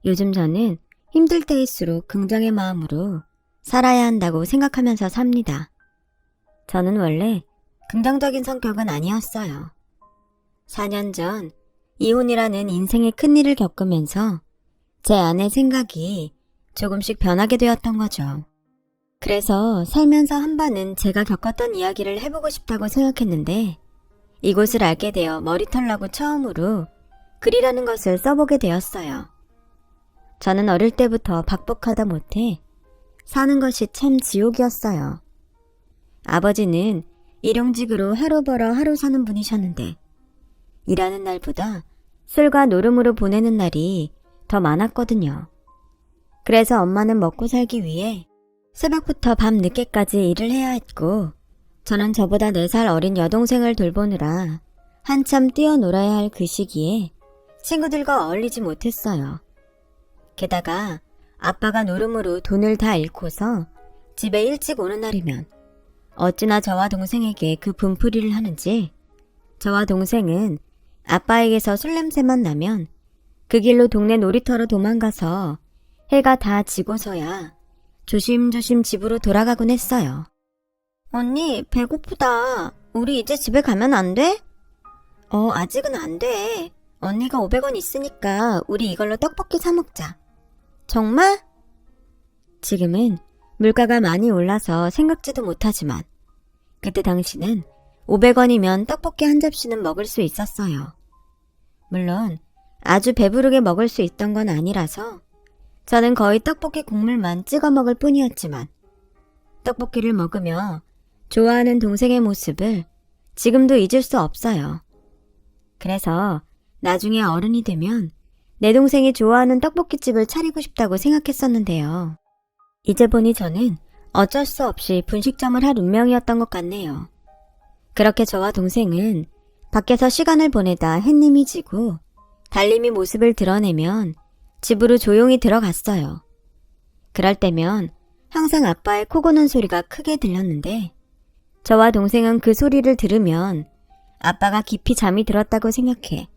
요즘 저는 힘들 때일수록 긍정의 마음으로 살아야 한다고 생각하면서 삽니다. 저는 원래 긍정적인 성격은 아니었어요. 4년 전 이혼이라는 인생의 큰일을 겪으면서 제 안의 생각이 조금씩 변하게 되었던 거죠. 그래서 살면서 한 번은 제가 겪었던 이야기를 해보고 싶다고 생각했는데 이곳을 알게 되어 머리털 나고 처음으로 글이라는 것을 써보게 되었어요. 저는 어릴 때부터 박복하다 못해 사는 것이 참 지옥이었어요. 아버지는 일용직으로 하루 벌어 하루 사는 분이셨는데 일하는 날보다 술과 노름으로 보내는 날이 더 많았거든요. 그래서 엄마는 먹고 살기 위해 새벽부터 밤 늦게까지 일을 해야 했고 저는 저보다 4살 어린 여동생을 돌보느라 한참 뛰어놀아야 할 그 시기에 친구들과 어울리지 못했어요. 게다가 아빠가 노름으로 돈을 다 잃고서 집에 일찍 오는 날이면 어찌나 저와 동생에게 그 분풀이를 하는지 저와 동생은 아빠에게서 술 냄새만 나면 그 길로 동네 놀이터로 도망가서 해가 다 지고서야 조심조심 집으로 돌아가곤 했어요. 언니, 배고프다. 우리 이제 집에 가면 안 돼? 아직은 안 돼. 언니가 500원 있으니까 우리 이걸로 떡볶이 사 먹자. 정말? 지금은 물가가 많이 올라서 생각지도 못하지만 그때 당시는 500원이면 떡볶이 한 접시는 먹을 수 있었어요. 물론 아주 배부르게 먹을 수 있던 건 아니라서 저는 거의 떡볶이 국물만 찍어 먹을 뿐이었지만 떡볶이를 먹으며 좋아하는 동생의 모습을 지금도 잊을 수 없어요. 그래서 나중에 어른이 되면 내 동생이 좋아하는 떡볶이집을 차리고 싶다고 생각했었는데요. 이제 보니 저는 어쩔 수 없이 분식점을 할 운명이었던 것 같네요. 그렇게 저와 동생은 밖에서 시간을 보내다 햇님이 지고 달님이 모습을 드러내면 집으로 조용히 들어갔어요. 그럴 때면 항상 아빠의 코 고는 소리가 크게 들렸는데 저와 동생은 그 소리를 들으면 아빠가 깊이 잠이 들었다고 생각해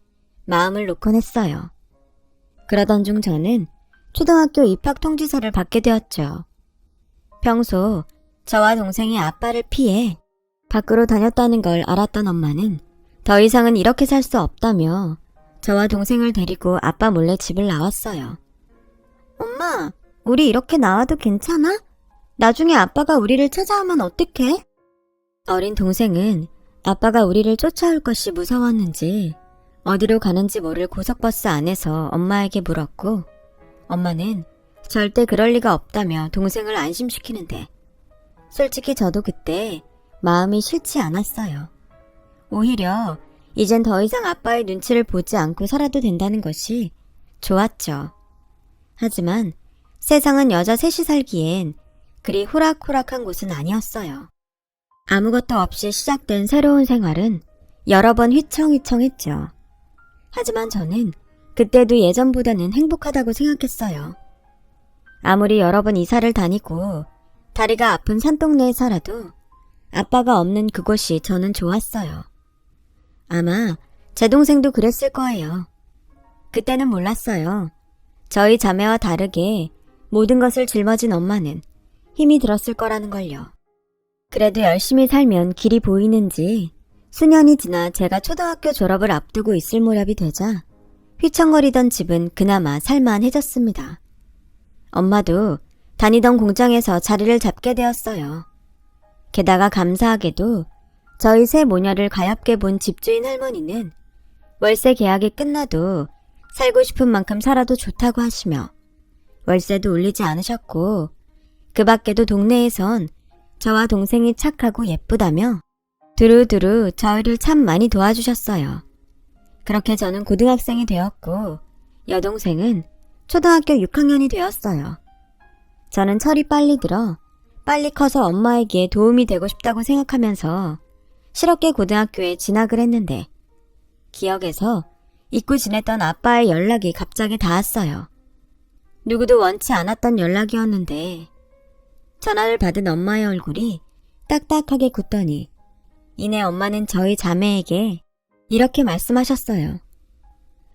마음을 놓곤 했어요. 그러던 중 저는 초등학교 입학 통지서를 받게 되었죠. 평소 저와 동생이 아빠를 피해 밖으로 다녔다는 걸 알았던 엄마는 더 이상은 이렇게 살 수 없다며 저와 동생을 데리고 아빠 몰래 집을 나왔어요. 엄마, 우리 이렇게 나와도 괜찮아? 나중에 아빠가 우리를 찾아오면 어떡해? 어린 동생은 아빠가 우리를 쫓아올 것이 무서웠는지 어디로 가는지 모를 고속버스 안에서 엄마에게 물었고 엄마는 절대 그럴 리가 없다며 동생을 안심시키는데 솔직히 저도 그때 마음이 싫지 않았어요. 오히려 이젠 더 이상 아빠의 눈치를 보지 않고 살아도 된다는 것이 좋았죠. 하지만 세상은 여자 셋이 살기엔 그리 호락호락한 곳은 아니었어요. 아무것도 없이 시작된 새로운 생활은 여러 번 휘청휘청했죠. 하지만 저는 그때도 예전보다는 행복하다고 생각했어요. 아무리 여러 번 이사를 다니고 다리가 아픈 산동네에 살아도 아빠가 없는 그곳이 저는 좋았어요. 아마 제 동생도 그랬을 거예요. 그때는 몰랐어요. 저희 자매와 다르게 모든 것을 짊어진 엄마는 힘이 들었을 거라는 걸요. 그래도 열심히 살면 길이 보이는지 수년이 지나 제가 초등학교 졸업을 앞두고 있을 무렵이 되자 휘청거리던 집은 그나마 살만해졌습니다. 엄마도 다니던 공장에서 자리를 잡게 되었어요. 게다가 감사하게도 저희 세 모녀를 가엾게 본 집주인 할머니는 월세 계약이 끝나도 살고 싶은 만큼 살아도 좋다고 하시며 월세도 올리지 않으셨고 그 밖에도 동네에선 저와 동생이 착하고 예쁘다며 두루두루 저희를 참 많이 도와주셨어요. 그렇게 저는 고등학생이 되었고 여동생은 초등학교 6학년이 되었어요. 저는 철이 빨리 들어 빨리 커서 엄마에게 도움이 되고 싶다고 생각하면서 실업계 고등학교에 진학을 했는데 기억에서 잊고 지냈던 아빠의 연락이 갑자기 닿았어요. 누구도 원치 않았던 연락이었는데 전화를 받은 엄마의 얼굴이 딱딱하게 굳더니 이내 엄마는 저희 자매에게 이렇게 말씀하셨어요.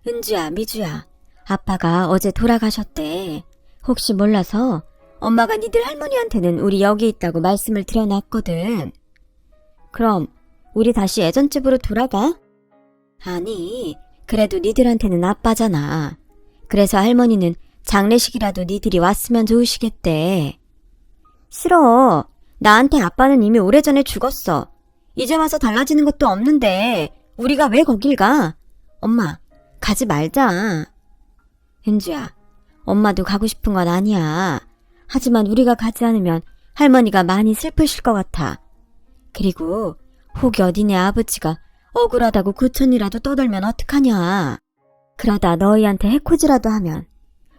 은주야, 미주야, 아빠가 어제 돌아가셨대. 혹시 몰라서 엄마가 니들 할머니한테는 우리 여기 있다고 말씀을 드려놨거든. 그럼 우리 다시 예전 집으로 돌아가? 아니, 그래도 니들한테는 아빠잖아. 그래서 할머니는 장례식이라도 니들이 왔으면 좋으시겠대. 싫어. 나한테 아빠는 이미 오래전에 죽었어. 이제 와서 달라지는 것도 없는데 우리가 왜 거길 가? 엄마, 가지 말자. 은주야, 엄마도 가고 싶은 건 아니야. 하지만 우리가 가지 않으면 할머니가 많이 슬프실 것 같아. 그리고 혹여 니네 아버지가 억울하다고 구천이라도 떠들면 어떡하냐. 그러다 너희한테 해코지라도 하면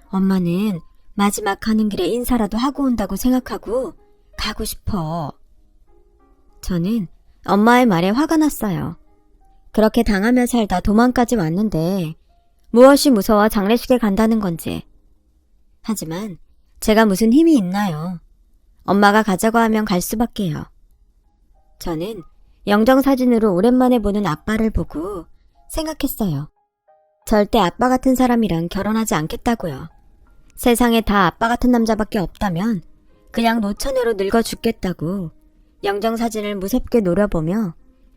엄마는 마지막 가는 길에 인사라도 하고 온다고 생각하고 가고 싶어. 저는 엄마의 말에 화가 났어요. 그렇게 당하며 살다 도망까지 왔는데 무엇이 무서워 장례식에 간다는 건지. 하지만 제가 무슨 힘이 있나요? 엄마가 가자고 하면 갈 수밖에요. 저는 영정사진으로 오랜만에 보는 아빠를 보고 생각했어요. 절대 아빠 같은 사람이랑 결혼하지 않겠다고요. 세상에 다 아빠 같은 남자밖에 없다면 그냥 노처녀로 늙어 죽겠다고 영정사진을 무섭게 노려보며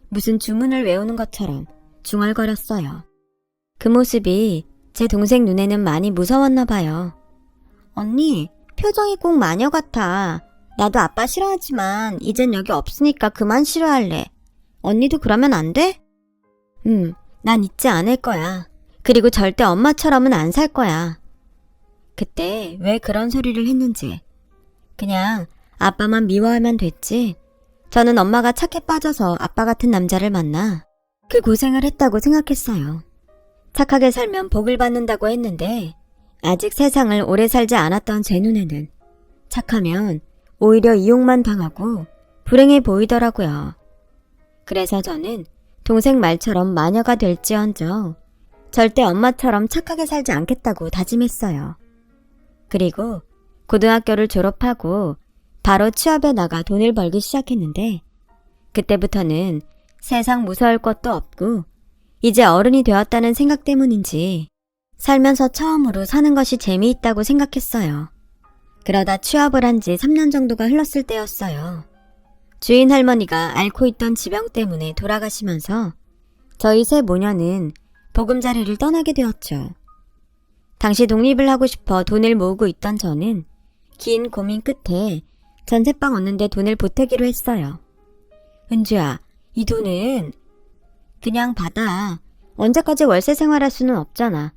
무슨 주문을 외우는 것처럼 중얼거렸어요. 그 모습이 제 동생 눈에는 많이 무서웠나 봐요. 언니, 표정이 꼭 마녀 같아. 나도 아빠 싫어하지만 이젠 여기 없으니까 그만 싫어할래. 언니도 그러면 안 돼? 난 잊지 않을 거야. 그리고 절대 엄마처럼은 안 살 거야. 그때 왜 그런 소리를 했는지. 그냥 아빠만 미워하면 됐지. 저는 엄마가 착해 빠져서 아빠 같은 남자를 만나 그 고생을 했다고 생각했어요. 착하게 살면 복을 받는다고 했는데 아직 세상을 오래 살지 않았던 제 눈에는 착하면 오히려 이용만 당하고 불행해 보이더라고요. 그래서 저는 동생 말처럼 마녀가 될지언정 절대 엄마처럼 착하게 살지 않겠다고 다짐했어요. 그리고 고등학교를 졸업하고 바로 취업에 나가 돈을 벌기 시작했는데 그때부터는 세상 무서울 것도 없고 이제 어른이 되었다는 생각 때문인지 살면서 처음으로 사는 것이 재미있다고 생각했어요. 그러다 취업을 한 지 3년 정도가 흘렀을 때였어요. 주인 할머니가 앓고 있던 지병 때문에 돌아가시면서 저희 세 모녀는 보금자리를 떠나게 되었죠. 당시 독립을 하고 싶어 돈을 모으고 있던 저는 긴 고민 끝에 전셋방 얻는데 돈을 보태기로 했어요. 은주야, 이 돈은 그냥 받아. 언제까지 월세 생활할 수는 없잖아.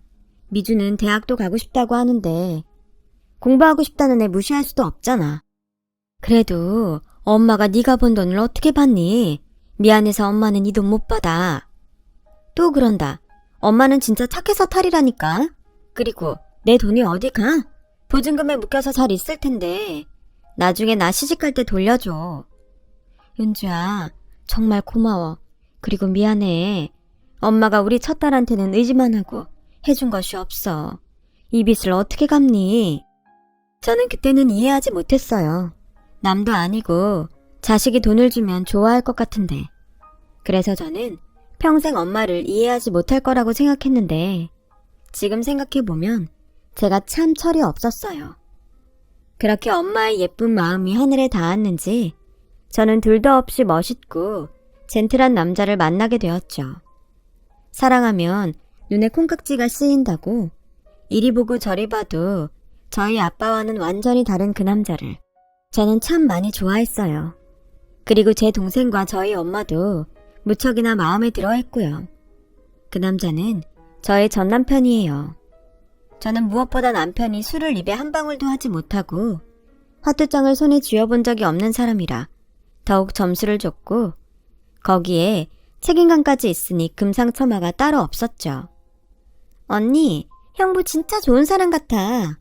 미주는 대학도 가고 싶다고 하는데 공부하고 싶다는 애 무시할 수도 없잖아. 그래도 엄마가 네가 번 돈을 어떻게 받니? 미안해서 엄마는 이 돈 못 받아. 또 그런다. 엄마는 진짜 착해서 탈이라니까. 그리고 내 돈이 어디 가? 보증금에 묶여서 잘 있을 텐데 나중에 나 시집갈 때 돌려줘. 은주야, 정말 고마워. 그리고 미안해. 엄마가 우리 첫딸한테는 의지만 하고 해준 것이 없어. 이 빚을 어떻게 갚니? 저는 그때는 이해하지 못했어요. 남도 아니고 자식이 돈을 주면 좋아할 것 같은데. 그래서 저는 평생 엄마를 이해하지 못할 거라고 생각했는데 지금 생각해보면 제가 참 철이 없었어요. 그렇게 엄마의 예쁜 마음이 하늘에 닿았는지 저는 둘도 없이 멋있고 젠틀한 남자를 만나게 되었죠. 사랑하면 눈에 콩깍지가 쓰인다고 이리 보고 저리 봐도 저희 아빠와는 완전히 다른 그 남자를 저는 참 많이 좋아했어요. 그리고 제 동생과 저희 엄마도 무척이나 마음에 들어 했고요. 그 남자는 저의 전 남편이에요. 저는 무엇보다 남편이 술을 입에 한 방울도 하지 못하고 화투장을 손에 쥐어본 적이 없는 사람이라 더욱 점수를 줬고 거기에 책임감까지 있으니 금상첨화가 따로 없었죠. 언니, 형부 진짜 좋은 사람 같아.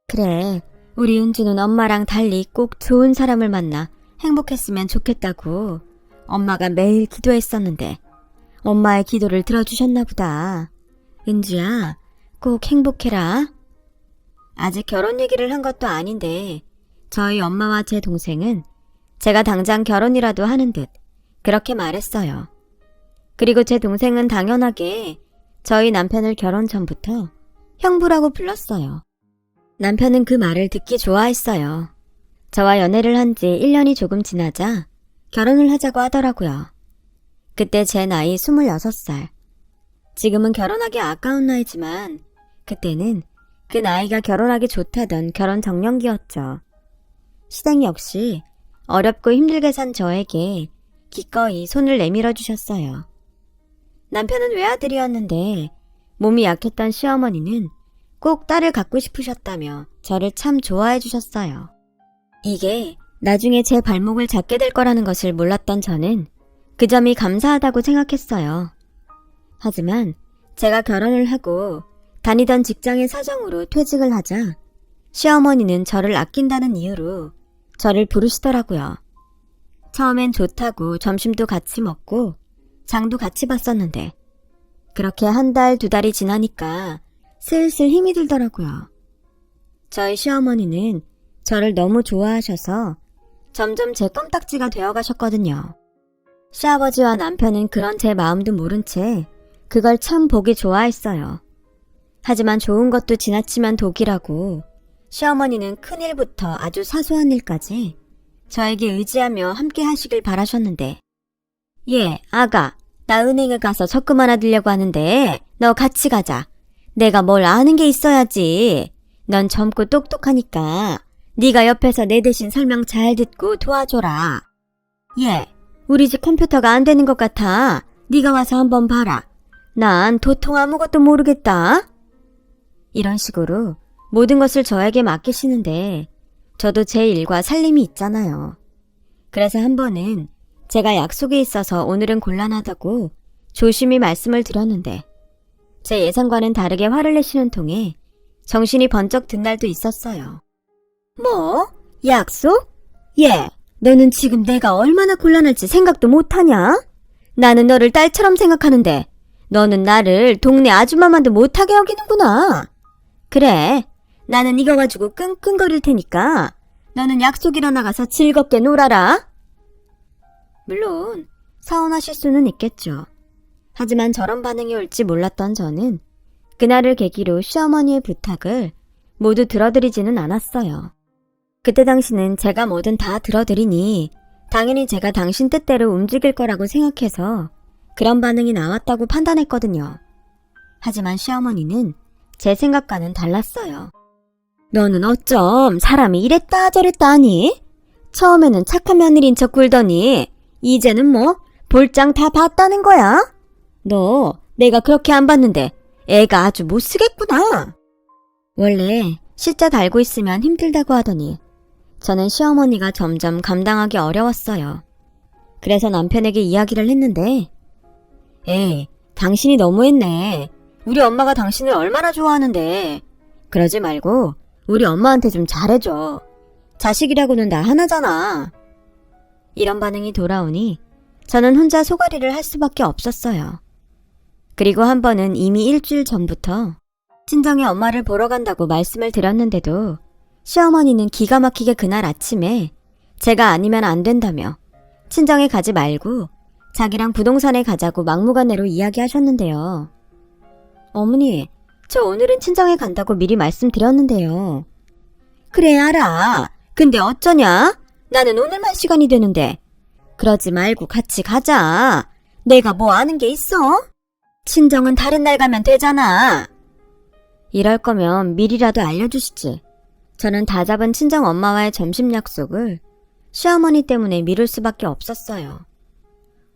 그래, 우리 은주는 엄마랑 달리 꼭 좋은 사람을 만나 행복했으면 좋겠다고 엄마가 매일 기도했었는데 엄마의 기도를 들어주셨나 보다. 은주야, 꼭 행복해라. 아직 결혼 얘기를 한 것도 아닌데 저희 엄마와 제 동생은 제가 당장 결혼이라도 하는 듯 그렇게 말했어요. 그리고 제 동생은 당연하게 저희 남편을 결혼 전부터 형부라고 불렀어요. 남편은 그 말을 듣기 좋아했어요. 저와 연애를 한 지 1년이 조금 지나자 결혼을 하자고 하더라고요. 그때 제 나이 26살. 지금은 결혼하기 아까운 나이지만 그때는 그 나이가 결혼하기 좋다던 결혼 정년기였죠. 시댁 역시 어렵고 힘들게 산 저에게 기꺼이 손을 내밀어 주셨어요. 남편은 외아들이었는데 몸이 약했던 시어머니는 꼭 딸을 갖고 싶으셨다며 저를 참 좋아해 주셨어요. 이게 나중에 제 발목을 잡게 될 거라는 것을 몰랐던 저는 그 점이 감사하다고 생각했어요. 하지만 제가 결혼을 하고 다니던 직장의 사정으로 퇴직을 하자 시어머니는 저를 아낀다는 이유로 저를 부르시더라고요. 처음엔 좋다고 점심도 같이 먹고 장도 같이 봤었는데 그렇게 한 달, 두 달이 지나니까 슬슬 힘이 들더라고요. 저희 시어머니는 저를 너무 좋아하셔서 점점 제 껌딱지가 되어가셨거든요. 시아버지와 남편은 그런 제 마음도 모른 채 그걸 참 보기 좋아했어요. 하지만 좋은 것도 지나치면 독이라고 시어머니는 큰일부터 아주 사소한 일까지 저에게 의지하며 함께 하시길 바라셨는데 예, 아가, 나 은행에 가서 적금 하나 들려고 하는데 너 같이 가자. 내가 뭘 아는 게 있어야지. 넌 젊고 똑똑하니까 네가 옆에서 내 대신 설명 잘 듣고 도와줘라. 예, 우리 집 컴퓨터가 안 되는 것 같아. 네가 와서 한번 봐라. 난 도통 아무것도 모르겠다. 이런 식으로 모든 것을 저에게 맡기시는데 저도 제 일과 살림이 있잖아요. 그래서 한 번은 제가 약속이 있어서 오늘은 곤란하다고 조심히 말씀을 드렸는데 제 예상과는 다르게 화를 내시는 통에 정신이 번쩍 든 날도 있었어요. 뭐? 약속? 예, 너는 지금 내가 얼마나 곤란할지 생각도 못하냐? 나는 너를 딸처럼 생각하는데 너는 나를 동네 아줌마만도 못하게 여기는구나. 그래, 나는 이거 가지고 끙끙거릴 테니까 너는 약속이나 나가서 즐겁게 놀아라. 물론 서운하실 수는 있겠죠. 하지만 저런 반응이 올지 몰랐던 저는 그날을 계기로 시어머니의 부탁을 모두 들어드리지는 않았어요. 그때 당시는 제가 뭐든 다 들어드리니 당연히 제가 당신 뜻대로 움직일 거라고 생각해서 그런 반응이 나왔다고 판단했거든요. 하지만 시어머니는 제 생각과는 달랐어요. 너는 어쩜 사람이 이랬다 저랬다 하니? 처음에는 착한 며느리인 척 굴더니 이제는 뭐 볼장 다 봤다는 거야? 너 내가 그렇게 안 봤는데 애가 아주 못 쓰겠구나. 원래 시자 달고 있으면 힘들다고 하더니 저는 시어머니가 점점 감당하기 어려웠어요. 그래서 남편에게 이야기를 했는데 에이, 당신이 너무했네. 우리 엄마가 당신을 얼마나 좋아하는데. 그러지 말고 우리 엄마한테 좀 잘해줘. 자식이라고는 나 하나잖아. 이런 반응이 돌아오니 저는 혼자 소가리를 할 수밖에 없었어요. 그리고 한 번은 이미 일주일 전부터 친정에 엄마를 보러 간다고 말씀을 드렸는데도 시어머니는 기가 막히게 그날 아침에 제가 아니면 안 된다며 친정에 가지 말고 자기랑 부동산에 가자고 막무가내로 이야기하셨는데요. 어머니, 저 오늘은 친정에 간다고 미리 말씀드렸는데요. 그래, 알아. 근데 어쩌냐? 나는 오늘만 시간이 되는데. 그러지 말고 같이 가자. 내가 뭐 아는 게 있어? 친정은 다른 날 가면 되잖아. 이럴 거면 미리라도 알려주시지. 저는 다 잡은 친정 엄마와의 점심 약속을 시어머니 때문에 미룰 수밖에 없었어요.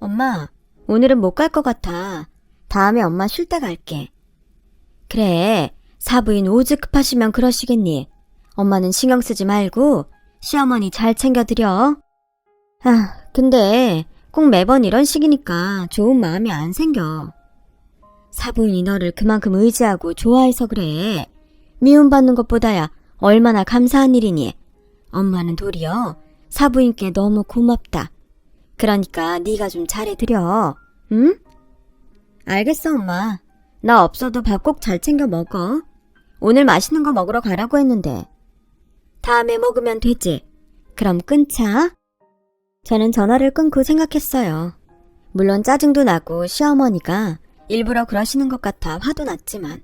엄마, 오늘은 못 갈 것 같아. 다음에 엄마 쉴 때 갈게. 그래, 사부인 오죽 급하시면 그러시겠니. 엄마는 신경 쓰지 말고 시어머니 잘 챙겨드려. 아, 근데 꼭 매번 이런 식이니까 좋은 마음이 안 생겨. 사부인이 너를 그만큼 의지하고 좋아해서 그래. 미움받는 것보다야 얼마나 감사한 일이니. 엄마는 도리어 사부인께 너무 고맙다. 그러니까 네가 좀 잘해드려. 응? 알겠어, 엄마. 나 없어도 밥 꼭 잘 챙겨 먹어. 오늘 맛있는 거 먹으러 가라고 했는데. 다음에 먹으면 되지. 그럼 끊자. 저는 전화를 끊고 생각했어요. 물론 짜증도 나고 시어머니가 일부러 그러시는 것 같아 화도 났지만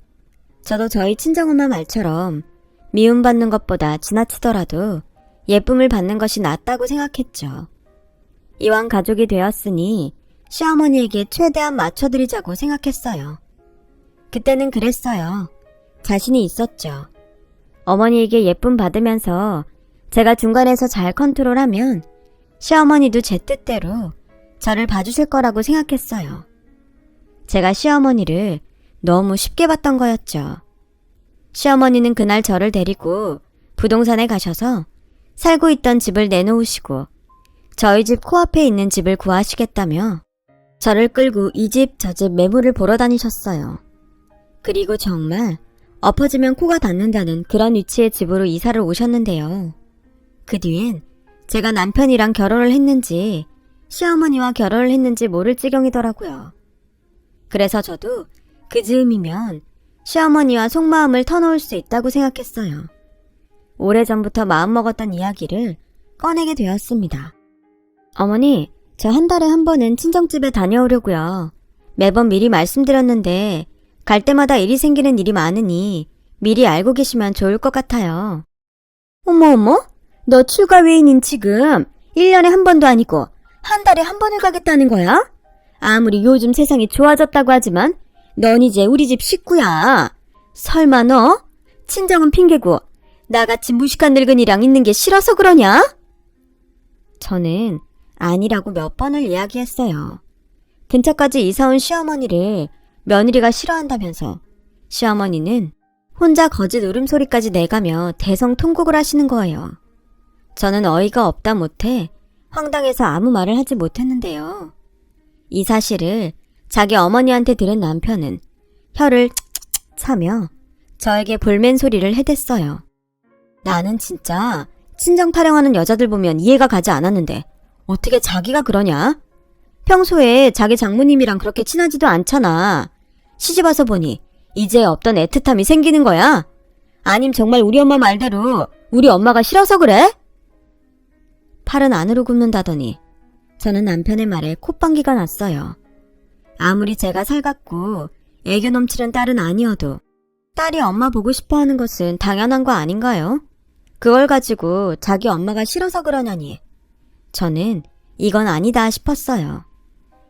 저도 저희 친정엄마 말처럼 미움받는 것보다 지나치더라도 예쁨을 받는 것이 낫다고 생각했죠. 이왕 가족이 되었으니 시어머니에게 최대한 맞춰드리자고 생각했어요. 그때는 그랬어요. 자신이 있었죠. 어머니에게 예쁨 받으면서 제가 중간에서 잘 컨트롤하면 시어머니도 제 뜻대로 저를 봐주실 거라고 생각했어요. 제가 시어머니를 너무 쉽게 봤던 거였죠. 시어머니는 그날 저를 데리고 부동산에 가셔서 살고 있던 집을 내놓으시고 저희 집 코앞에 있는 집을 구하시겠다며 저를 끌고 이 집 저 집 매물을 보러 다니셨어요. 그리고 정말 엎어지면 코가 닿는다는 그런 위치의 집으로 이사를 오셨는데요. 그 뒤엔 제가 남편이랑 결혼을 했는지 시어머니와 결혼을 했는지 모를 지경이더라고요. 그래서 저도 그 즈음이면 시어머니와 속마음을 터놓을 수 있다고 생각했어요. 오래전부터 마음먹었던 이야기를 꺼내게 되었습니다. 어머니, 저 한 달에 한 번은 친정집에 다녀오려고요. 매번 미리 말씀드렸는데 갈 때마다 일이 생기는 일이 많으니 미리 알고 계시면 좋을 것 같아요. 어머, 너 출가회인인 지금 1년에 한 번도 아니고 한 달에 한 번을 가겠다는 거야? 아무리 요즘 세상이 좋아졌다고 하지만 넌 이제 우리 집 식구야. 설마 너 친정은 핑계고 나같이 무식한 늙은이랑 있는 게 싫어서 그러냐? 저는 아니라고 몇 번을 이야기했어요. 근처까지 이사온 시어머니를 며느리가 싫어한다면서 시어머니는 혼자 거짓 울음소리까지 내가며 대성통곡을 하시는 거예요. 저는 어이가 없다 못해 황당해서 아무 말을 하지 못했는데요. 이 사실을 자기 어머니한테 들은 남편은 혀를 칙칙칙 차며 저에게 볼멘 소리를 해댔어요. 나는 진짜 친정 타령하는 여자들 보면 이해가 가지 않았는데 어떻게 자기가 그러냐? 평소에 자기 장모님이랑 그렇게 친하지도 않잖아. 시집와서 보니 이제 없던 애틋함이 생기는 거야? 아님 정말 우리 엄마 말대로 우리 엄마가 싫어서 그래? 팔은 안으로 굽는다더니 저는 남편의 말에 콧방귀가 났어요. 아무리 제가 살갑고 애교 넘치는 딸은 아니어도 딸이 엄마 보고 싶어 하는 것은 당연한 거 아닌가요? 그걸 가지고 자기 엄마가 싫어서 그러냐니. 저는 이건 아니다 싶었어요.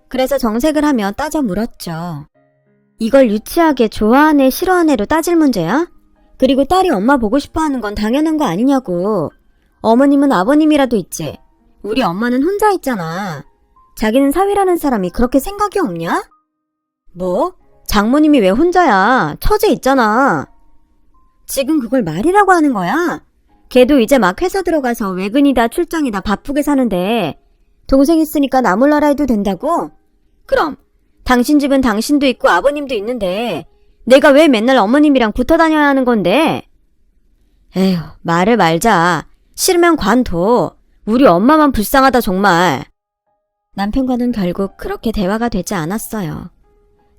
그래서 정색을 하며 따져 물었죠. 이걸 유치하게 좋아하네 싫어하네로 따질 문제야? 그리고 딸이 엄마 보고 싶어 하는 건 당연한 거 아니냐고. 어머님은 아버님이라도 있지. 우리 엄마는 혼자 있잖아. 자기는 사위라는 사람이 그렇게 생각이 없냐? 뭐? 장모님이 왜 혼자야? 처제 있잖아. 지금 그걸 말이라고 하는 거야? 걔도 이제 막 회사 들어가서 외근이다 출장이다 바쁘게 사는데 동생 있으니까 나 몰라라 해도 된다고? 그럼 당신 집은 당신도 있고 아버님도 있는데 내가 왜 맨날 어머님이랑 붙어 다녀야 하는 건데? 에휴, 말을 말자. 싫으면 관둬. 우리 엄마만 불쌍하다 정말. 남편과는 결국 그렇게 대화가 되지 않았어요.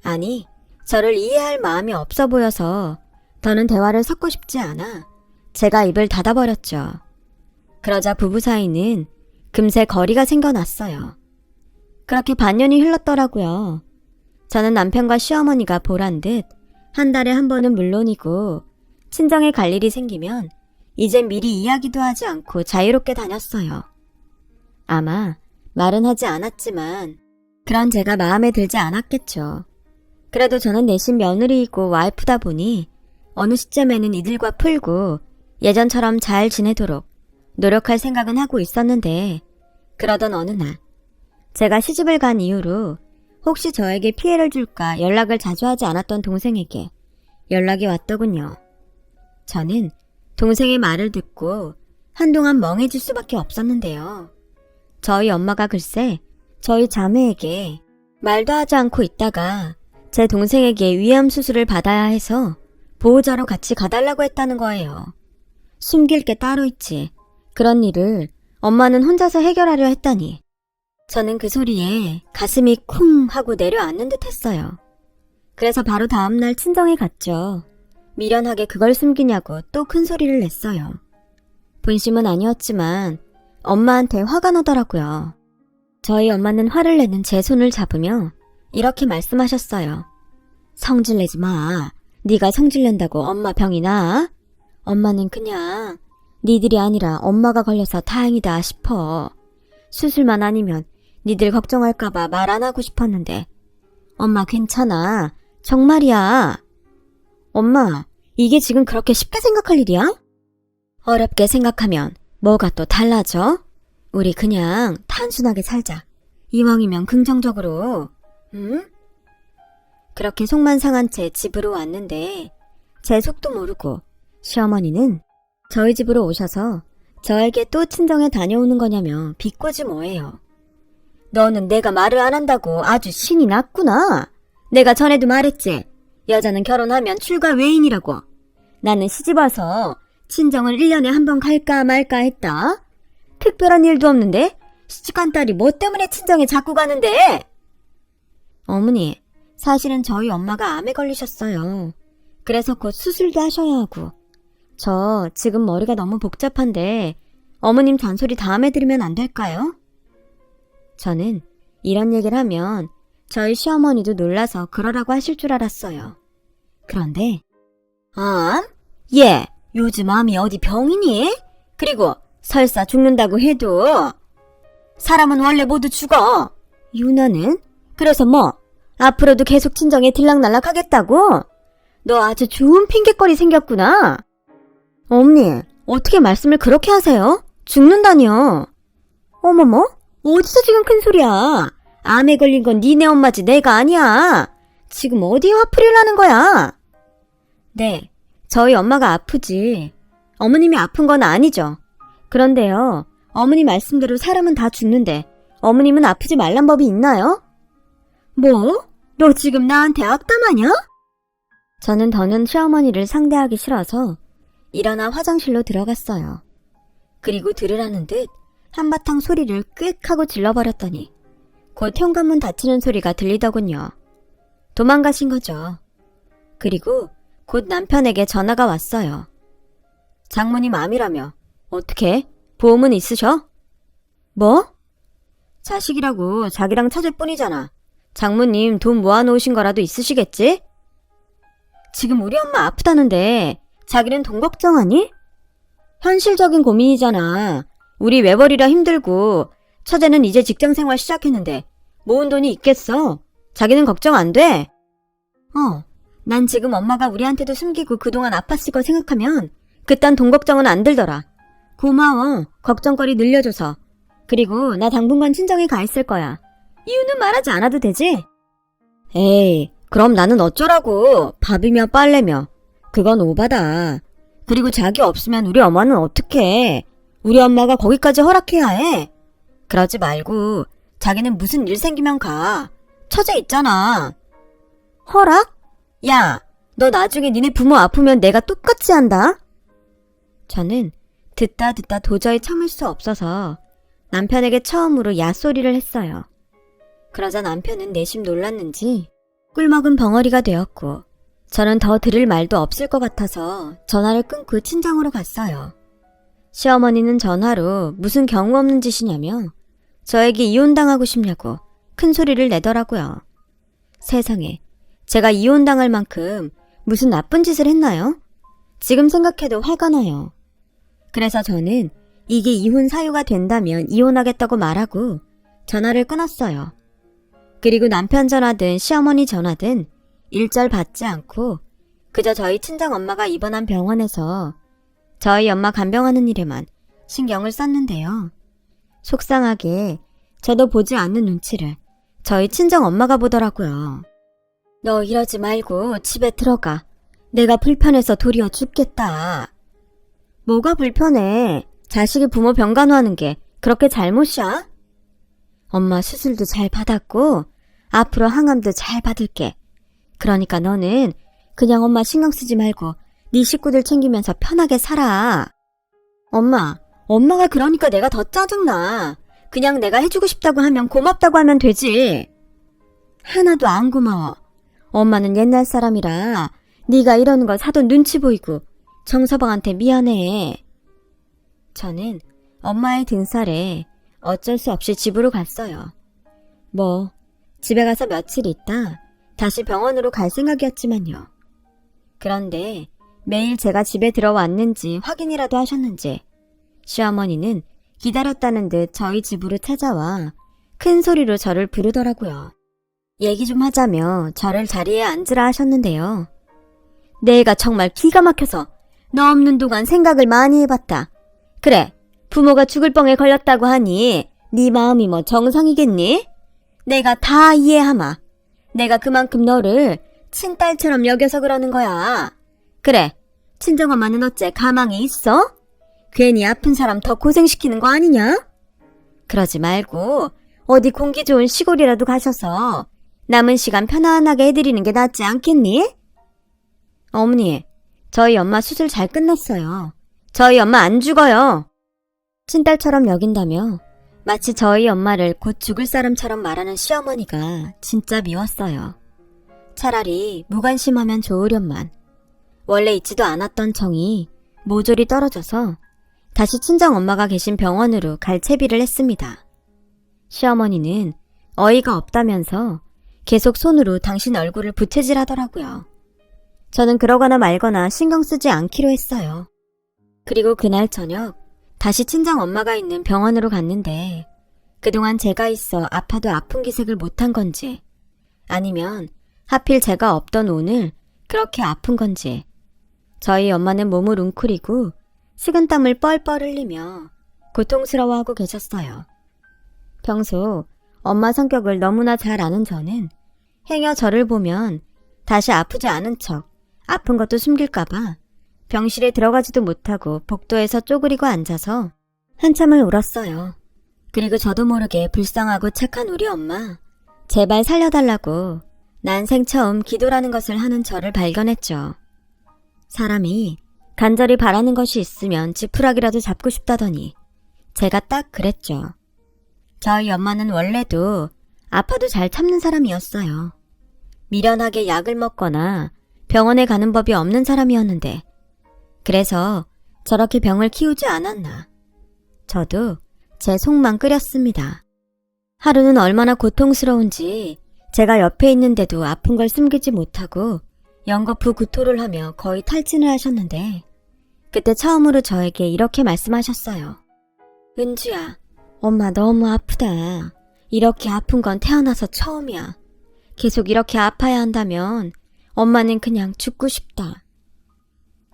아니, 저를 이해할 마음이 없어 보여서 더는 대화를 섞고 싶지 않아 제가 입을 닫아버렸죠. 그러자 부부 사이는 금세 거리가 생겨났어요. 그렇게 반년이 흘렀더라고요. 저는 남편과 시어머니가 보란듯 한 달에 한 번은 물론이고 친정에 갈 일이 생기면 이젠 미리 이야기도 하지 않고 자유롭게 다녔어요. 아마 말은 하지 않았지만 그런 제가 마음에 들지 않았겠죠. 그래도 저는 내신 며느리이고 와이프다 보니 어느 시점에는 이들과 풀고 예전처럼 잘 지내도록 노력할 생각은 하고 있었는데 그러던 어느 날 제가 시집을 간 이후로 혹시 저에게 피해를 줄까 연락을 자주 하지 않았던 동생에게 연락이 왔더군요. 저는 동생의 말을 듣고 한동안 멍해질 수밖에 없었는데요. 저희 엄마가 글쎄 저희 자매에게 말도 하지 않고 있다가 제 동생에게 위암 수술을 받아야 해서 보호자로 같이 가달라고 했다는 거예요. 숨길 게 따로 있지. 그런 일을 엄마는 혼자서 해결하려 했다니. 저는 그 소리에 가슴이 쿵 하고 내려앉는 듯 했어요. 그래서 바로 다음날 친정에 갔죠. 미련하게 그걸 숨기냐고 또 큰 소리를 냈어요. 본심은 아니었지만 엄마한테 화가 나더라고요. 저희 엄마는 화를 내는 제 손을 잡으며 이렇게 말씀하셨어요. 성질내지 마. 네가 성질 낸다고 엄마 병이 나? 엄마는 그냥 니들이 아니라 엄마가 걸려서 다행이다 싶어. 수술만 아니면 니들 걱정할까봐 말 안 하고 싶었는데 엄마 괜찮아. 정말이야. 엄마, 이게 지금 그렇게 쉽게 생각할 일이야? 어렵게 생각하면 뭐가 또 달라져? 우리 그냥 단순하게 살자. 이왕이면 긍정적으로. 응? 그렇게 속만 상한 채 집으로 왔는데 제 속도 모르고 시어머니는 저희 집으로 오셔서 저에게 또 친정에 다녀오는 거냐며 비꼬지 뭐예요. 너는 내가 말을 안 한다고 아주 신이 났구나. 내가 전에도 말했지. 여자는 결혼하면 출가 외인이라고. 나는 시집 와서 친정을 1년에 한 번 갈까 말까 했다. 특별한 일도 없는데 시집간 딸이 뭐 때문에 친정에 자꾸 가는데? 어머니, 사실은 저희 엄마가 암에 걸리셨어요. 그래서 곧 수술도 하셔야 하고. 저 지금 머리가 너무 복잡한데 어머님 잔소리 다음에 들으면 안 될까요? 저는 이런 얘기를 하면 저희 시어머니도 놀라서 그러라고 하실 줄 알았어요. 그런데 암? 얘 요즘 암이 어디 병이니? 그리고 설사 죽는다고 해도 사람은 원래 모두 죽어. 유나는? 그래서 뭐 앞으로도 계속 친정에 들락날락 하겠다고? 너 아주 좋은 핑계거리 생겼구나. 어머니, 어떻게 말씀을 그렇게 하세요? 죽는다니요. 어머머? 어디서 지금 큰 소리야? 암에 걸린 건 니네 엄마지 내가 아니야. 지금 어디에 화풀이를 하는 거야? 네, 저희 엄마가 아프지. 어머님이 아픈 건 아니죠. 그런데요, 어머니 말씀대로 사람은 다 죽는데 어머님은 아프지 말란 법이 있나요? 뭐? 너 지금 나한테 악담하냐? 저는 더는 시어머니를 상대하기 싫어서 일어나 화장실로 들어갔어요. 그리고 들으라는 듯 한바탕 소리를 꽥 하고 질러버렸더니 곧 현관문 닫히는 소리가 들리더군요. 도망가신 거죠. 그리고 곧 남편에게 전화가 왔어요. 장모님 암이라며. 어떻게? 보험은 있으셔? 뭐? 자식이라고 자기랑 찾을 뿐이잖아. 장모님 돈 모아놓으신 거라도 있으시겠지? 지금 우리 엄마 아프다는데 자기는 돈 걱정하니? 현실적인 고민이잖아. 우리 외벌이라 힘들고 처제는 이제 직장생활 시작했는데 모은 돈이 있겠어. 자기는 걱정 안 돼. 난 지금 엄마가 우리한테도 숨기고 그동안 아팠을 걸 생각하면 그딴 돈 걱정은 안 들더라. 고마워. 걱정거리 늘려줘서. 그리고 나 당분간 친정에 가 있을 거야. 이유는 말하지 않아도 되지? 에이, 그럼 나는 어쩌라고. 밥이며 빨래며. 그건 오바다. 그리고 자기 없으면 우리 엄마는 어떡해. 우리 엄마가 거기까지 허락해야 해. 그러지 말고 자기는 무슨 일 생기면 가. 처제 있잖아. 허락? 야, 너 나중에 니네 부모 아프면 내가 똑같이 한다. 저는 듣다 도저히 참을 수 없어서 남편에게 처음으로 야소리를 했어요. 그러자 남편은 내심 놀랐는지 꿀먹은 벙어리가 되었고 저는 더 들을 말도 없을 것 같아서 전화를 끊고 친정으로 갔어요. 시어머니는 전화로 무슨 경우 없는 짓이냐며 저에게 이혼당하고 싶냐고 큰 소리를 내더라고요. 세상에, 제가 이혼당할 만큼 무슨 나쁜 짓을 했나요? 지금 생각해도 화가 나요. 그래서 저는 이게 이혼 사유가 된다면 이혼하겠다고 말하고 전화를 끊었어요. 그리고 남편 전화든 시어머니 전화든 일절 받지 않고 그저 저희 친정엄마가 입원한 병원에서 저희 엄마 간병하는 일에만 신경을 썼는데요. 속상하게 저도 보지 않는 눈치를 저희 친정엄마가 보더라고요. 너 이러지 말고 집에 들어가. 내가 불편해서 도리어 죽겠다. 뭐가 불편해? 자식이 부모 병간호하는 게 그렇게 잘못이야? 엄마 수술도 잘 받았고 앞으로 항암도 잘 받을게. 그러니까 너는 그냥 엄마 신경 쓰지 말고 네 식구들 챙기면서 편하게 살아. 엄마가 그러니까 내가 더 짜증나. 그냥 내가 해주고 싶다고 하면 고맙다고 하면 되지. 하나도 안 고마워. 엄마는 옛날 사람이라 네가 이러는 거 사돈 눈치 보이고 정서방한테 미안해. 저는 엄마의 등살에 어쩔 수 없이 집으로 갔어요. 집에 가서 며칠 있다 다시 병원으로 갈 생각이었지만요. 그런데 매일 제가 집에 들어왔는지 확인이라도 하셨는지 시어머니는 기다렸다는 듯 저희 집으로 찾아와 큰 소리로 저를 부르더라고요. 얘기 좀 하자며 저를 자리에 앉으라 하셨는데요. 내가 정말 기가 막혀서 너 없는 동안 생각을 많이 해봤다. 그래, 부모가 죽을 뻥에 걸렸다고 하니 네 마음이 뭐 정상이겠니? 내가 다 이해하마. 내가 그만큼 너를 친딸처럼 여겨서 그러는 거야. 그래, 친정엄마는 어째 가망이 있어? 괜히 아픈 사람 더 고생시키는 거 아니냐? 그러지 말고 어디 공기 좋은 시골이라도 가셔서 남은 시간 편안하게 해드리는 게 낫지 않겠니? 어머니, 저희 엄마 수술 잘 끝났어요. 저희 엄마 안 죽어요. 친딸처럼 여긴다며 마치 저희 엄마를 곧 죽을 사람처럼 말하는 시어머니가 진짜 미웠어요. 차라리 무관심하면 좋으련만. 원래 있지도 않았던 정이 모조리 떨어져서 다시 친정엄마가 계신 병원으로 갈 채비를 했습니다. 시어머니는 어이가 없다면서 계속 손으로 당신 얼굴을 부채질하더라고요. 저는 그러거나 말거나 신경 쓰지 않기로 했어요. 그리고 그날 저녁 다시 친정엄마가 있는 병원으로 갔는데 그동안 제가 있어 아파도 아픈 기색을 못한 건지 아니면 하필 제가 없던 오늘 그렇게 아픈 건지 저희 엄마는 몸을 웅크리고 식은땀을 뻘뻘 흘리며 고통스러워하고 계셨어요. 평소 엄마 성격을 너무나 잘 아는 저는 행여 저를 보면 다시 아프지 않은 척 아픈 것도 숨길까봐 병실에 들어가지도 못하고 복도에서 쪼그리고 앉아서 한참을 울었어요. 그리고 저도 모르게 불쌍하고 착한 우리 엄마, 제발 살려달라고 난생 처음 기도라는 것을 하는 저를 발견했죠. 사람이 간절히 바라는 것이 있으면 지푸라기라도 잡고 싶다더니 제가 딱 그랬죠. 저희 엄마는 원래도 아파도 잘 참는 사람이었어요. 미련하게 약을 먹거나 병원에 가는 법이 없는 사람이었는데 그래서 저렇게 병을 키우지 않았나. 저도 제 속만 끓였습니다. 하루는 얼마나 고통스러운지 제가 옆에 있는데도 아픈 걸 숨기지 못하고 연거푸 구토를 하며 거의 탈진을 하셨는데 그때 처음으로 저에게 이렇게 말씀하셨어요. 은주야, 엄마 너무 아프다. 이렇게 아픈 건 태어나서 처음이야. 계속 이렇게 아파야 한다면 엄마는 그냥 죽고 싶다.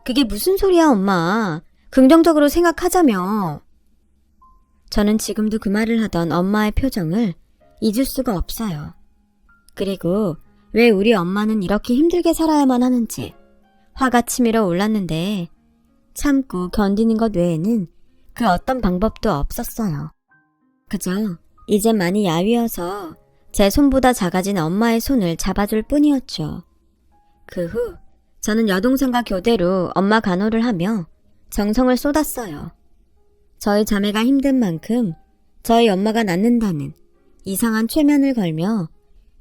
그게 무슨 소리야, 엄마. 긍정적으로 생각하자며. 저는 지금도 그 말을 하던 엄마의 표정을 잊을 수가 없어요. 그리고 왜 우리 엄마는 이렇게 힘들게 살아야만 하는지 화가 치밀어 올랐는데 참고 견디는 것 외에는 그 어떤 방법도 없었어요. 그저 이제 많이 야위어서 제 손보다 작아진 엄마의 손을 잡아줄 뿐이었죠. 그 후 저는 여동생과 교대로 엄마 간호를 하며 정성을 쏟았어요. 저희 자매가 힘든 만큼 저희 엄마가 낫는다는 이상한 최면을 걸며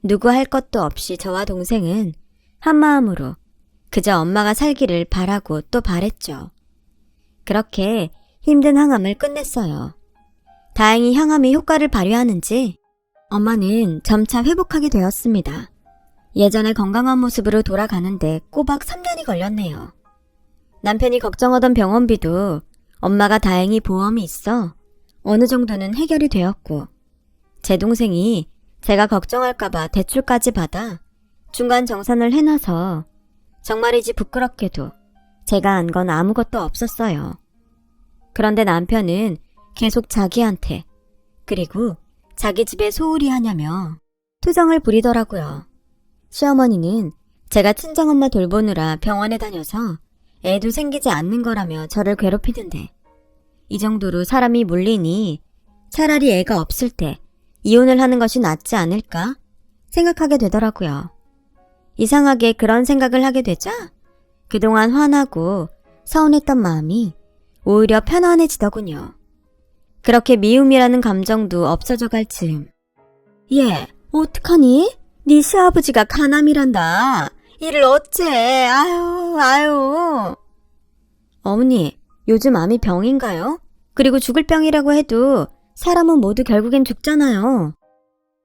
누구 할 것도 없이 저와 동생은 한마음으로 그저 엄마가 살기를 바라고 또 바랬죠. 그렇게 힘든 항암을 끝냈어요. 다행히 항암이 효과를 발휘하는지 엄마는 점차 회복하게 되었습니다. 예전의 건강한 모습으로 돌아가는데 꼬박 3년이 걸렸네요. 남편이 걱정하던 병원비도 엄마가 다행히 보험이 있어 어느 정도는 해결이 되었고 제 동생이 제가 걱정할까봐 대출까지 받아 중간 정산을 해놔서 정말이지 부끄럽게도 제가 안 건 아무것도 없었어요. 그런데 남편은 계속 자기한테 그리고 자기 집에 소홀히 하냐며 투정을 부리더라고요. 시어머니는 제가 친정엄마 돌보느라 병원에 다녀서 애도 생기지 않는 거라며 저를 괴롭히던데 이 정도로 사람이 물리니 차라리 애가 없을 때 이혼을 하는 것이 낫지 않을까 생각하게 되더라고요. 이상하게 그런 생각을 하게 되자 그동안 화나고 서운했던 마음이 오히려 편안해지더군요. 그렇게 미움이라는 감정도 없어져 갈 즈음. 얘, 어떡하니? 네 시아버지가 간암이란다. 이를 어째? 아유. 어머니, 요즘 암이 병인가요? 그리고 죽을 병이라고 해도 사람은 모두 결국엔 죽잖아요.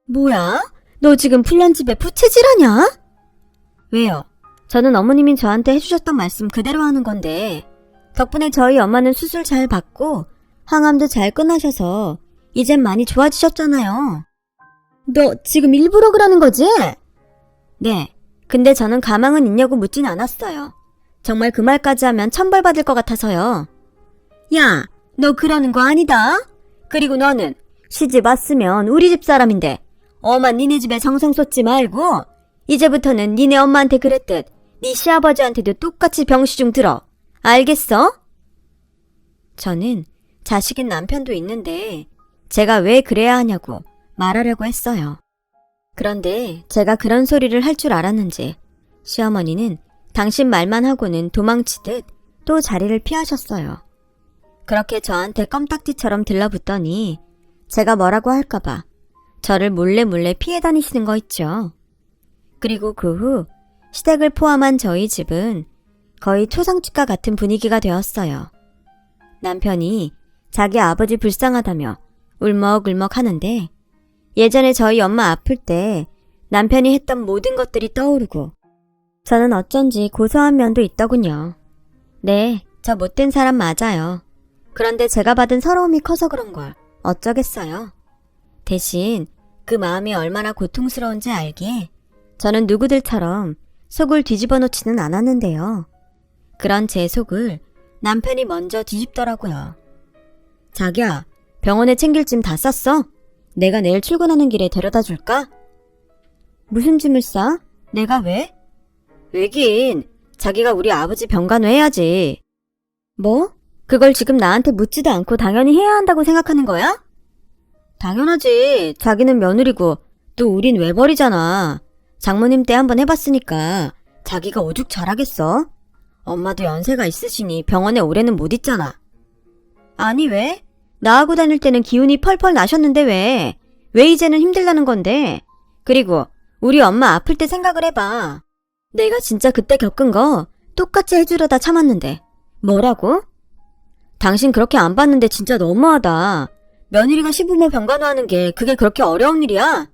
뭐야? 너 지금 불난 집에 부채질하냐? 왜요? 저는 어머님이 저한테 해주셨던 말씀 그대로 하는 건데 덕분에 저희 엄마는 수술 잘 받고 항암도 잘 끝나셔서 이젠 많이 좋아지셨잖아요. 너 지금 일부러 그러는 거지? 네. 근데 저는 가망은 있냐고 묻진 않았어요. 정말 그 말까지 하면 천벌받을 것 같아서요. 야, 너 그러는 거 아니다. 그리고 너는 시집 왔으면 우리 집 사람인데 엄마 니네 집에 정성 쏟지 말고 이제부터는 니네 엄마한테 그랬듯 네 시아버지한테도 똑같이 병시중 들어. 알겠어? 저는 자식인 남편도 있는데 제가 왜 그래야 하냐고 말하려고 했어요. 그런데 제가 그런 소리를 할 줄 알았는지 시어머니는 당신 말만 하고는 도망치듯 또 자리를 피하셨어요. 그렇게 저한테 껌딱지처럼 들러붙더니 제가 뭐라고 할까봐 저를 몰래 피해 다니시는 거 있죠. 그리고 그 후 시댁을 포함한 저희 집은 거의 초상집과 같은 분위기가 되었어요. 남편이 자기 아버지 불쌍하다며 울먹울먹 하는데 예전에 저희 엄마 아플 때 남편이 했던 모든 것들이 떠오르고 저는 어쩐지 고소한 면도 있더군요. 네, 저 못된 사람 맞아요. 그런데 제가 받은 서러움이 커서 그런 걸 어쩌겠어요. 대신 그 마음이 얼마나 고통스러운지 알기에 저는 누구들처럼 속을 뒤집어 놓지는 않았는데요. 그런 제 속을 남편이 먼저 뒤집더라고요. 자기야, 병원에 챙길 짐 다 쌌어? 내가 내일 출근하는 길에 데려다 줄까? 무슨 짐을 싸? 내가 왜? 왜긴 자기가 우리 아버지 병간호 해야지. 뭐? 그걸 지금 나한테 묻지도 않고 당연히 해야 한다고 생각하는 거야? 당연하지. 자기는 며느리고 또 우린 외벌이잖아. 장모님 때 한번 해봤으니까 자기가 오죽 잘하겠어? 엄마도 연세가 있으시니 병원에 오래는 못 있잖아. 아니 왜? 나하고 다닐 때는 기운이 펄펄 나셨는데 왜? 왜 이제는 힘들다는 건데? 그리고 우리 엄마 아플 때 생각을 해봐. 내가 진짜 그때 겪은 거 똑같이 해주려다 참았는데 뭐라고? 당신 그렇게 안 봤는데 진짜 너무하다. 며느리가 시부모 병간호하는 게 그게 그렇게 어려운 일이야?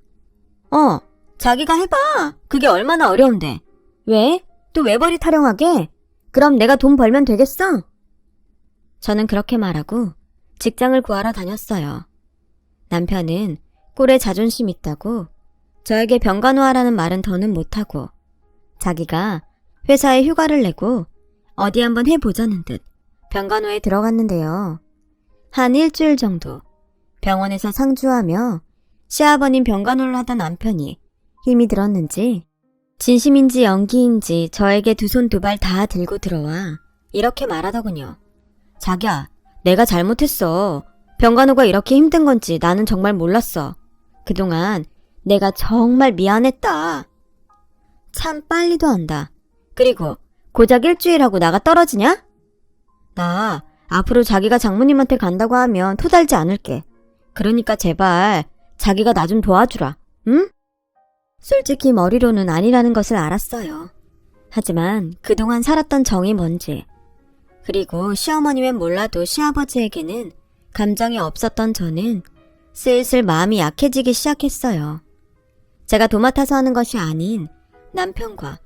자기가 해봐. 그게 얼마나 어려운데. 왜? 또 외벌이 타령하게? 그럼 내가 돈 벌면 되겠어? 저는 그렇게 말하고 직장을 구하러 다녔어요. 남편은 꼴에 자존심 있다고 저에게 병간호하라는 말은 더는 못하고 자기가 회사에 휴가를 내고 어디 한번 해보자는 듯 병간호에 들어갔는데요. 한 일주일 정도 병원에서 상주하며 시아버님 병간호를 하던 남편이 힘이 들었는지 진심인지 연기인지 저에게 두 손 두 발 다 들고 들어와 이렇게 말하더군요. 자기야, 내가 잘못했어. 병간호가 이렇게 힘든 건지 나는 정말 몰랐어. 그동안 내가 정말 미안했다. 참 빨리도 한다. 그리고 고작 일주일하고 나가 떨어지냐? 나 앞으로 자기가 장모님한테 간다고 하면 토달지 않을게. 그러니까 제발 자기가 나 좀 도와주라. 응? 솔직히 머리로는 아니라는 것을 알았어요. 하지만 그동안 살았던 정이 뭔지 그리고 시어머니면 몰라도 시아버지에게는 감정이 없었던 저는 슬슬 마음이 약해지기 시작했어요. 제가 도맡아서 하는 것이 아닌 남편과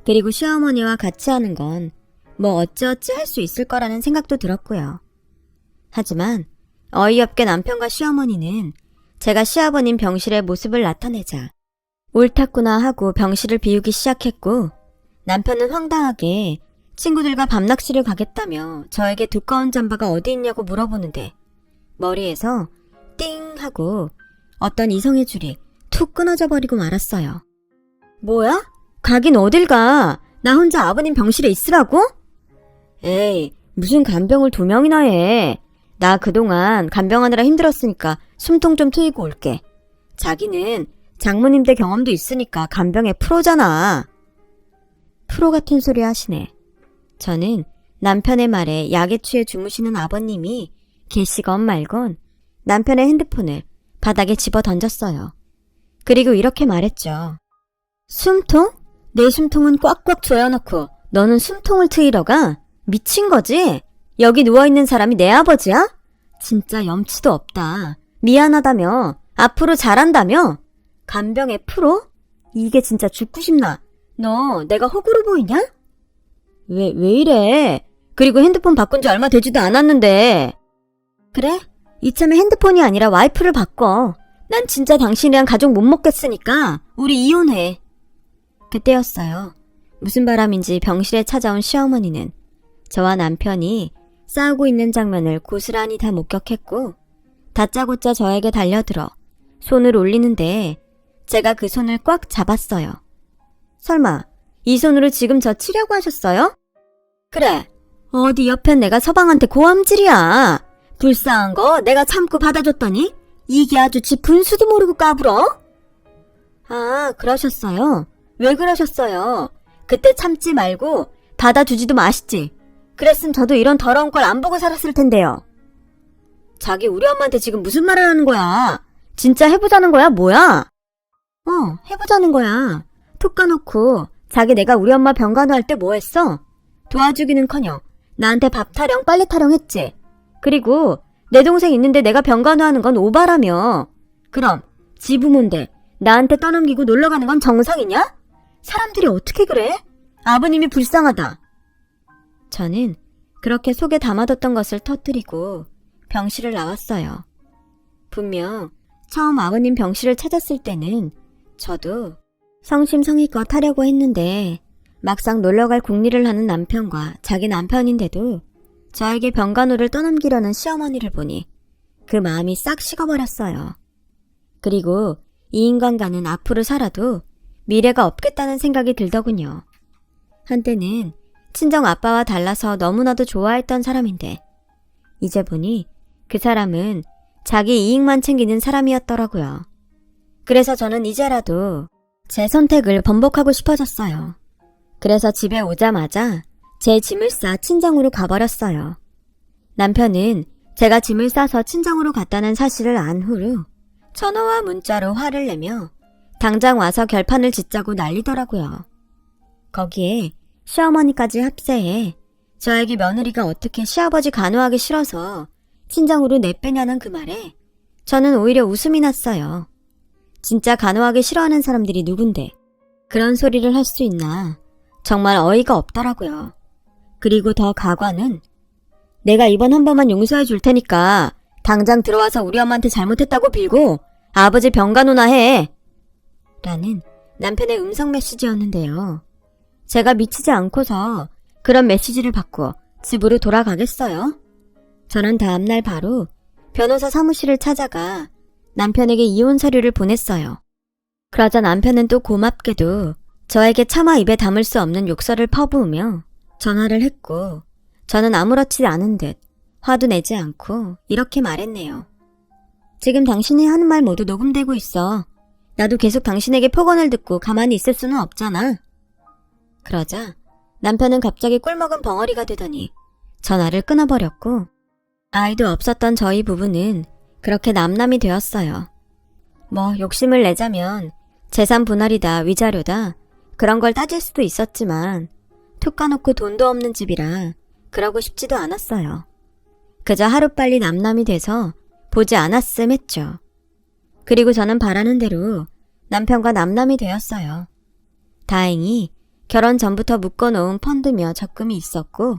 그리고 시어머니와 같이 하는 건 뭐 어찌어찌 할 수 있을 거라는 생각도 들었고요. 하지만 어이없게 남편과 시어머니는 제가 시아버님 병실의 모습을 나타내자 옳았구나 하고 병실을 비우기 시작했고 남편은 황당하게 친구들과 밤낚시를 가겠다며 저에게 두꺼운 잠바가 어디 있냐고 물어보는데 머리에서 띵 하고 어떤 이성의 줄이 툭 끊어져 버리고 말았어요. 뭐야? 가긴 어딜 가? 나 혼자 아버님 병실에 있으라고? 에이, 무슨 간병을 2명이나 해. 나 그동안 간병하느라 힘들었으니까 숨통 좀 트이고 올게. 자기는 장모님 때 경험도 있으니까 간병의 프로잖아. 프로 같은 소리 하시네. 저는 남편의 말에 약에 취해 주무시는 아버님이 계시건 말건 남편의 핸드폰을 바닥에 집어 던졌어요. 그리고 이렇게 말했죠. 숨통? 내 숨통은 꽉꽉 조여놓고 너는 숨통을 트이러 가? 미친 거지? 여기 누워있는 사람이 내 아버지야? 진짜 염치도 없다. 미안하다며? 앞으로 잘한다며? 간병의 프로? 이게 진짜 죽고 싶나? 너 내가 호구로 보이냐? 왜 이래? 그리고 핸드폰 바꾼 지 얼마 되지도 않았는데. 그래? 이참에 핸드폰이 아니라 와이프를 바꿔. 난 진짜 당신이랑 가족 못 먹겠으니까 우리 이혼해. 그때였어요. 무슨 바람인지 병실에 찾아온 시어머니는 저와 남편이 싸우고 있는 장면을 고스란히 다 목격했고 다짜고짜 저에게 달려들어 손을 올리는데 제가 그 손을 꽉 잡았어요. 설마 이 손으로 지금 저 치려고 하셨어요? 그래. 어디 옆엔 내가 서방한테 고함질이야. 불쌍한 거 내가 참고 받아줬더니 이게 아주 지 분수도 모르고 까불어? 아, 그러셨어요? 왜 그러셨어요? 그때 참지 말고 받아주지도 마시지. 그랬으면 저도 이런 더러운 걸 안 보고 살았을 텐데요. 자기 우리 엄마한테 지금 무슨 말을 하는 거야? 진짜 해보자는 거야? 뭐야? 해보자는 거야. 툭 까놓고 자기 내가 우리 엄마 병간호할 때 뭐 했어? 도와주기는커녕 나한테 밥 타령 빨리 타령 했지. 그리고 내 동생 있는데 내가 병간호하는 건 오바라며. 그럼 지 부모인데 나한테 떠넘기고 놀러가는 건 정상이냐? 사람들이 어떻게 그래? 아버님이 불쌍하다. 저는 그렇게 속에 담아뒀던 것을 터뜨리고 병실을 나왔어요. 분명 처음 아버님 병실을 찾았을 때는 저도 성심성의껏 하려고 했는데 막상 놀러갈 궁리를 하는 남편과 자기 남편인데도 저에게 병간호를 떠넘기려는 시어머니를 보니 그 마음이 싹 식어버렸어요. 그리고 이 인간과는 앞으로 살아도 미래가 없겠다는 생각이 들더군요. 한때는 친정 아빠와 달라서 너무나도 좋아했던 사람인데 이제 보니 그 사람은 자기 이익만 챙기는 사람이었더라고요. 그래서 저는 이제라도 제 선택을 번복하고 싶어졌어요. 그래서 집에 오자마자 제 짐을 싸 친정으로 가버렸어요. 남편은 제가 짐을 싸서 친정으로 갔다는 사실을 안 후로 전화와 문자로 화를 내며 당장 와서 결판을 짓자고 난리더라고요. 거기에 시어머니까지 합세해 저에게 며느리가 어떻게 시아버지 간호하기 싫어서 친정으로 내빼냐는 그 말에 저는 오히려 웃음이 났어요. 진짜 간호하기 싫어하는 사람들이 누군데 그런 소리를 할 수 있나. 정말 어이가 없더라고요. 그리고 더 가관은 내가 이번 한 번만 용서해 줄 테니까 당장 들어와서 우리 엄마한테 잘못했다고 빌고 아버지 병간호나 해. 라는 남편의 음성 메시지였는데요. 제가 미치지 않고서 그런 메시지를 받고 집으로 돌아가겠어요? 저는 다음날 바로 변호사 사무실을 찾아가 남편에게 이혼 서류를 보냈어요. 그러자 남편은 또 고맙게도 저에게 차마 입에 담을 수 없는 욕설을 퍼부으며 전화를 했고 저는 아무렇지 않은 듯 화도 내지 않고 이렇게 말했네요. 지금 당신이 하는 말 모두 녹음되고 있어. 나도 계속 당신에게 폭언을 듣고 가만히 있을 수는 없잖아. 그러자 남편은 갑자기 꿀먹은 벙어리가 되더니 전화를 끊어버렸고 아이도 없었던 저희 부부는 그렇게 남남이 되었어요. 뭐 욕심을 내자면 재산 분할이다 위자료다 그런 걸 따질 수도 있었지만 툭 까놓고 돈도 없는 집이라 그러고 싶지도 않았어요. 그저 하루빨리 남남이 돼서 보지 않았음 했죠. 그리고 저는 바라는 대로 남편과 남남이 되었어요. 다행히 결혼 전부터 묶어놓은 펀드며 적금이 있었고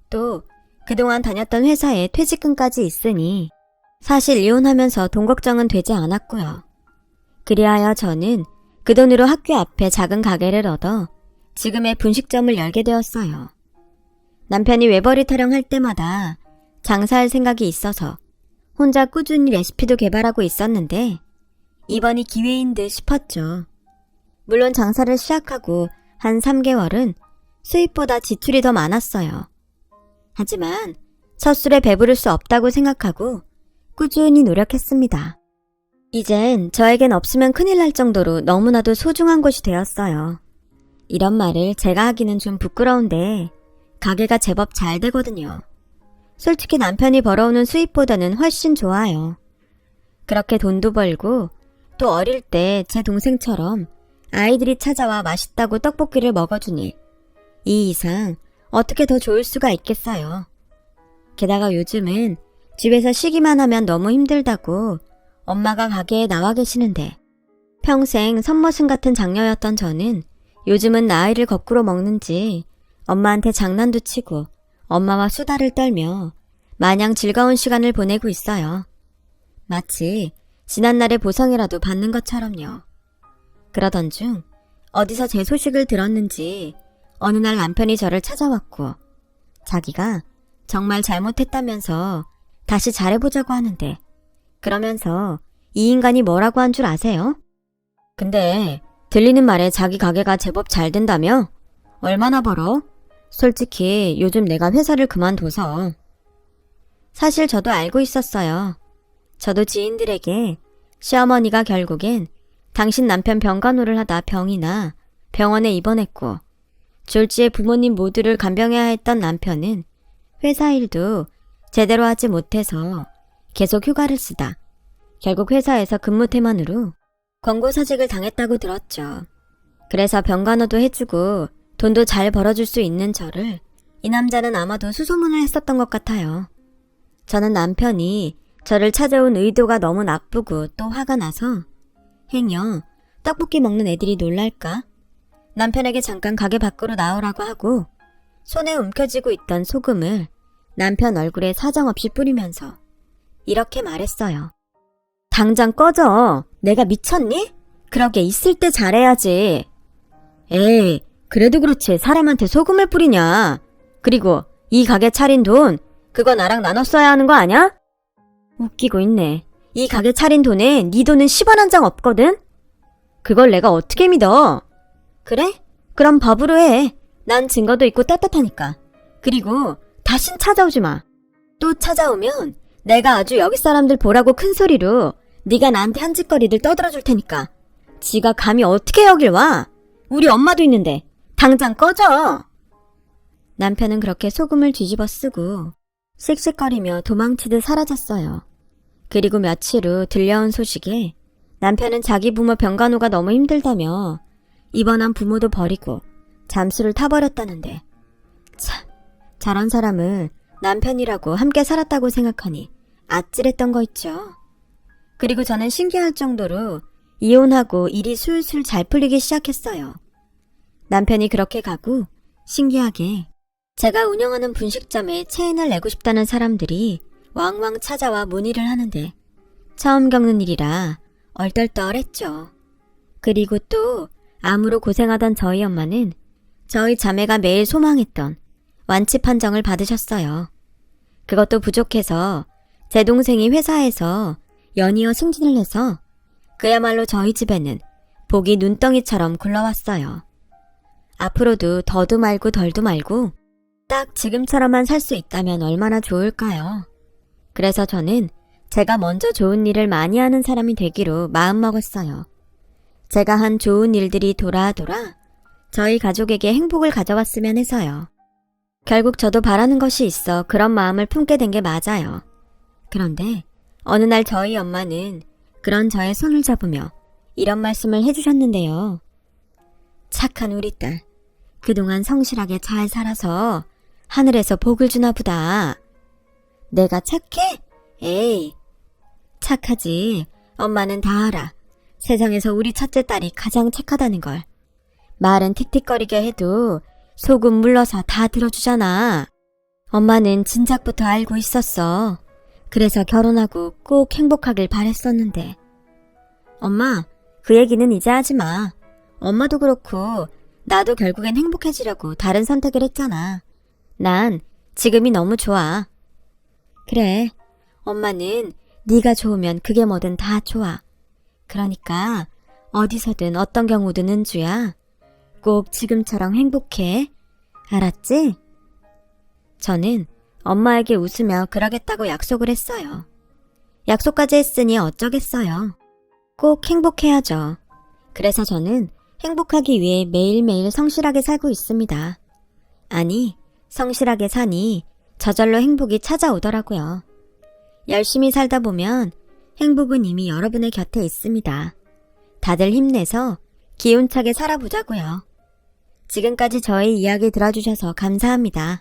또 그동안 다녔던 회사에 퇴직금까지 있으니 사실 이혼하면서 돈 걱정은 되지 않았고요. 그리하여 저는 그 돈으로 학교 앞에 작은 가게를 얻어 지금의 분식점을 열게 되었어요. 남편이 외벌이 타령할 때마다 장사할 생각이 있어서 혼자 꾸준히 레시피도 개발하고 있었는데 이번이 기회인 듯 싶었죠. 물론 장사를 시작하고 한 3개월은 수입보다 지출이 더 많았어요. 하지만 첫 술에 배부를 수 없다고 생각하고 꾸준히 노력했습니다. 이젠 저에겐 없으면 큰일 날 정도로 너무나도 소중한 곳이 되었어요. 이런 말을 제가 하기는 좀 부끄러운데 가게가 제법 잘 되거든요. 솔직히 남편이 벌어오는 수입보다는 훨씬 좋아요. 그렇게 돈도 벌고 또 어릴 때 제 동생처럼 아이들이 찾아와 맛있다고 떡볶이를 먹어주니 이 이상 어떻게 더 좋을 수가 있겠어요. 게다가 요즘은 집에서 쉬기만 하면 너무 힘들다고 엄마가 가게에 나와 계시는데 평생 선머슴 같은 장녀였던 저는 요즘은 나이를 거꾸로 먹는지 엄마한테 장난도 치고 엄마와 수다를 떨며 마냥 즐거운 시간을 보내고 있어요. 마치 지난날의 보상이라도 받는 것처럼요. 그러던 중 어디서 제 소식을 들었는지 어느 날 남편이 저를 찾아왔고 자기가 정말 잘못했다면서 다시 잘해보자고 하는데 그러면서 이 인간이 뭐라고 한 줄 아세요? 근데 들리는 말에 자기 가게가 제법 잘 된다며? 얼마나 벌어? 솔직히 요즘 내가 회사를 그만둬서. 사실 저도 알고 있었어요. 저도 지인들에게 시어머니가 결국엔 당신 남편 병간호를 하다 병이 나 병원에 입원했고 졸지에 부모님 모두를 간병해야 했던 남편은 회사 일도 제대로 하지 못해서 계속 휴가를 쓰다 결국 회사에서 근무 태만으로 권고사직을 당했다고 들었죠. 그래서 병간호도 해주고 돈도 잘 벌어줄 수 있는 저를 이 남자는 아마도 수소문을 했었던 것 같아요. 저는 남편이 저를 찾아온 의도가 너무 나쁘고 또 화가 나서 행여 떡볶이 먹는 애들이 놀랄까? 남편에게 잠깐 가게 밖으로 나오라고 하고 손에 움켜쥐고 있던 소금을 남편 얼굴에 사정없이 뿌리면서 이렇게 말했어요. 당장 꺼져. 내가 미쳤니? 그러게 있을 때 잘해야지. 에이, 그래도 그렇지 사람한테 소금을 뿌리냐. 그리고 이 가게 차린 돈 그거 나랑 나눠 써야 하는 거 아냐? 웃기고 있네. 이 가게 차린 돈에 네 돈은 10원 한 장 없거든? 그걸 내가 어떻게 믿어? 그래? 그럼 법으로 해. 난 증거도 있고 떳떳하니까. 그리고 다신 찾아오지 마. 또 찾아오면 내가 아주 여기 사람들 보라고 큰 소리로 네가 나한테 한 짓거리들 떠들어줄 테니까. 지가 감히 어떻게 여길 와? 우리 엄마도 있는데 당장 꺼져. 남편은 그렇게 소금을 뒤집어 쓰고 씩씩거리며 도망치듯 사라졌어요. 그리고 며칠 후 들려온 소식에 남편은 자기 부모 병간호가 너무 힘들다며 입원한 부모도 버리고 잠수를 타버렸다는데 참, 저런 사람을 남편이라고 함께 살았다고 생각하니 아찔했던 거 있죠. 그리고 저는 신기할 정도로 이혼하고 일이 술술 잘 풀리기 시작했어요. 남편이 그렇게 가고 신기하게 제가 운영하는 분식점에 체인을 내고 싶다는 사람들이 왕왕 찾아와 문의를 하는데 처음 겪는 일이라 얼떨떨했죠. 그리고 또 암으로 고생하던 저희 엄마는 저희 자매가 매일 소망했던 완치 판정을 받으셨어요. 그것도 부족해서 제 동생이 회사에서 연이어 승진을 해서 그야말로 저희 집에는 복이 눈덩이처럼 굴러왔어요. 앞으로도 더도 말고 덜도 말고 딱 지금처럼만 살 수 있다면 얼마나 좋을까요? 그래서 저는 제가 먼저 좋은 일을 많이 하는 사람이 되기로 마음먹었어요. 제가 한 좋은 일들이 돌아 저희 가족에게 행복을 가져왔으면 해서요. 결국 저도 바라는 것이 있어 그런 마음을 품게 된 게 맞아요. 그런데 어느 날 저희 엄마는 그런 저의 손을 잡으며 이런 말씀을 해주셨는데요. 착한 우리 딸, 그동안 성실하게 잘 살아서 하늘에서 복을 주나 보다. 내가 착해? 에이, 착하지. 엄마는 다 알아. 세상에서 우리 첫째 딸이 가장 착하다는 걸. 말은 틱틱거리게 해도 속은 물러서 다 들어주잖아. 엄마는 진작부터 알고 있었어. 그래서 결혼하고 꼭 행복하길 바랬었는데. 엄마, 그 얘기는 이제 하지 마. 엄마도 그렇고 나도 결국엔 행복해지려고 다른 선택을 했잖아. 난 지금이 너무 좋아. 그래, 엄마는 네가 좋으면 그게 뭐든 다 좋아. 그러니까 어디서든 어떤 경우든 은주야. 꼭 지금처럼 행복해. 알았지? 저는 엄마에게 웃으며 그러겠다고 약속을 했어요. 약속까지 했으니 어쩌겠어요. 꼭 행복해야죠. 그래서 저는 행복하기 위해 매일매일 성실하게 살고 있습니다. 아니, 성실하게 사니 저절로 행복이 찾아오더라고요. 열심히 살다 보면 행복은 이미 여러분의 곁에 있습니다. 다들 힘내서 기운차게 살아보자고요. 지금까지 저의 이야기 들어주셔서 감사합니다.